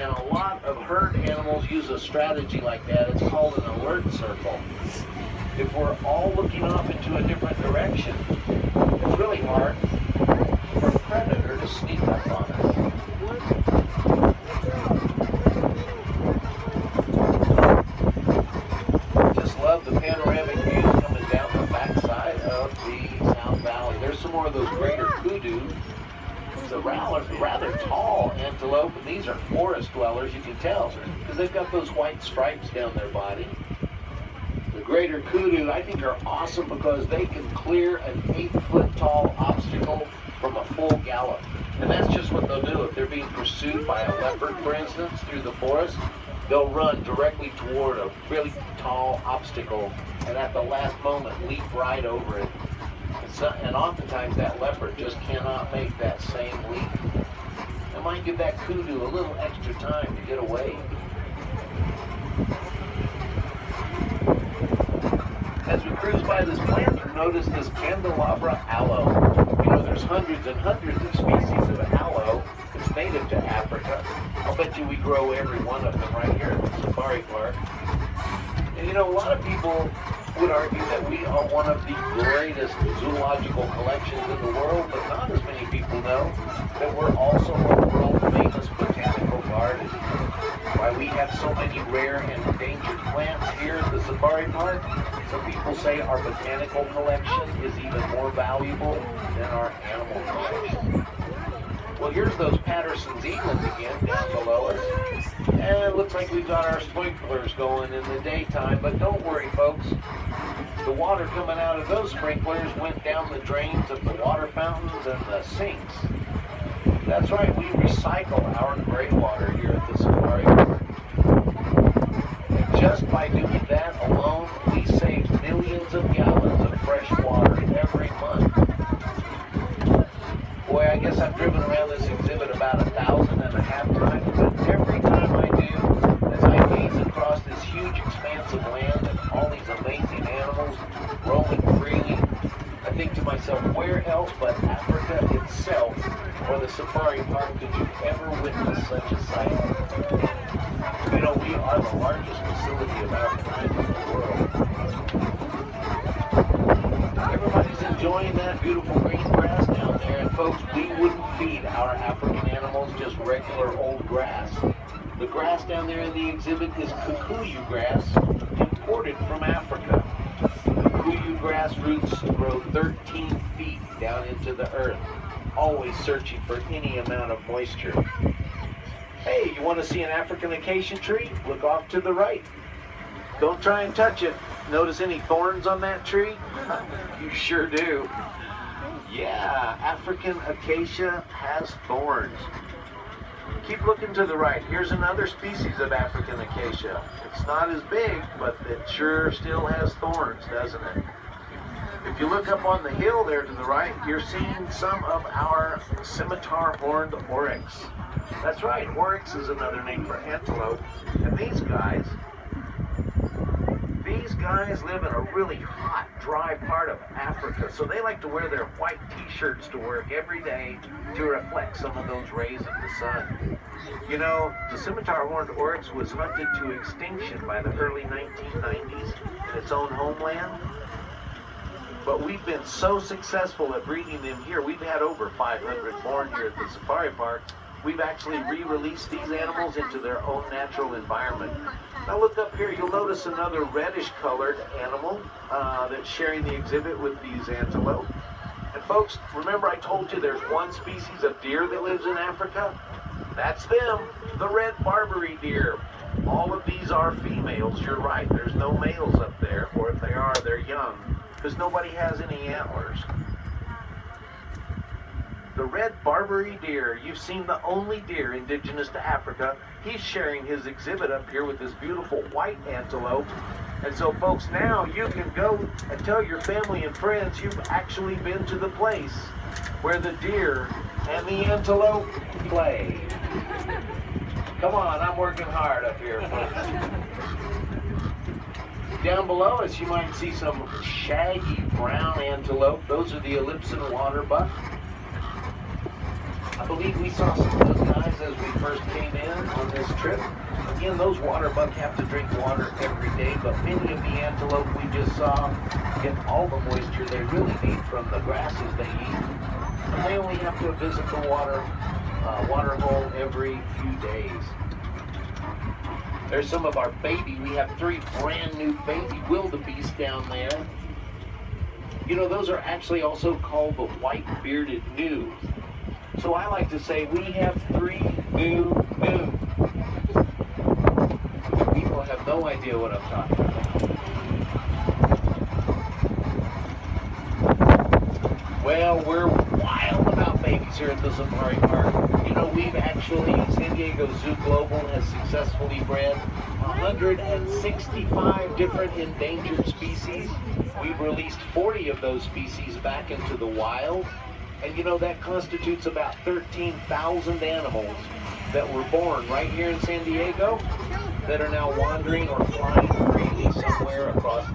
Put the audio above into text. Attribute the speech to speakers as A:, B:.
A: And a lot of herd animals use a strategy like that. It's called an alert circle. If we're all looking off into a different direction, it's really hard for a predator to sneak up on us. Just love the panoramic views coming down the backside of the South Valley. There's some more of those greater kudu. It's a rather tall antelope, and these are forest dwellers, you can tell, because they've got those white stripes down their body. The greater kudu, I think, are awesome because they can clear an 8-foot tall obstacle from a full gallop. And that's just what they'll do. If they're being pursued by a leopard, for instance, through the forest, they'll run directly toward a really tall obstacle and at the last moment leap right over it. And oftentimes that leopard just cannot make that same leap. It might give that kudu a little extra time to get away. As we cruise by this planter, notice this candelabra aloe. You know, there's hundreds and hundreds of species of aloe. It's native to Africa. I'll bet you we grow every one of them right here at the safari park. And you know, a lot of people would argue that we are one of the greatest zoological collections in the world, but not as many people know that we're also a world-famous botanical garden. Why we have so many rare and endangered plants here at the safari park, some people say our botanical collection is even more valuable than our animal collection. Well, here's those Patterson's elands again down below us. And it looks like we've got our sprinklers going in the daytime, but don't worry, folks. The water coming out of those sprinklers went down the drains of the water fountains and the sinks. That's right, we recycle our gray water here at the safari park. And just by doing that alone, we save millions of gallons of fresh water every month. Boy, I guess I've driven around this exhibit about 1,500 times, and every time I do, as I gaze across this huge expanse of land and all these amazing animals roaming freely, I think to myself, where else but Africa itself or the safari park could you ever witness such a sight? You know, we are the largest facility of our kind in the world. Everybody's enjoying that beautiful green grass down there, and folks, we wouldn't feed our African animals just regular old grass. The grass down there in the exhibit is kikuyu grass, imported from Africa. Kikuyu grass roots grow 13 feet down into the earth, always searching for any amount of moisture. Hey, you want to see an African acacia tree? Look off to the right. Don't try and touch it. Notice any thorns on that tree? You sure do. Yeah, African acacia has thorns. Keep looking to the right. Here's another species of African acacia. It's not as big, but it sure still has thorns, doesn't it? If you look up on the hill there to the right, you're seeing some of our scimitar horned oryx. That's right, oryx is another name for antelope. And these guys live in a really hot, dry part of Africa, so they like to wear their white t-shirts to work every day to reflect some of those rays of the sun. You know, the scimitar horned oryx was hunted to extinction by the early 1990s in its own homeland. But we've been so successful at breeding them here. We've had over 500 born here at the safari park. We've actually re-released these animals into their own natural environment. Now look up here, you'll notice another reddish colored animal that's sharing the exhibit with these antelope. And folks, remember I told you there's one species of deer that lives in Africa? That's them, the red Barbary deer. All of these are females, you're right. There's no males up there, or if they are, they're young, because nobody has any antlers. The red Barbary deer, you've seen the only deer indigenous to Africa. He's sharing his exhibit up here with this beautiful white antelope. And so folks, now you can go and tell your family and friends you've actually been to the place where the deer and the antelope play. Come on, I'm working hard up here, folks. Down below us, you might see some shaggy brown antelope. Those are the Ellipsan waterbuck. I believe we saw some of those guys as we first came in on this trip. Again, those water buck have to drink water every day, but many of the antelope we just saw get all the moisture they really need from the grasses they eat. And they only have to visit the water hole every few days. There's some of our baby. We have 3 brand new baby wildebeest down there. You know, those are actually also called the white-bearded gnu. So I like to say we have 3 new. People have no idea what I'm talking about. Well, we're wild about babies here at the safari park. You know, we've actually, San Diego Zoo Global has successfully bred 165 different endangered species. We've released 40 of those species back into the wild. And you know, that constitutes about 13,000 animals that were born right here in San Diego that are now wandering or flying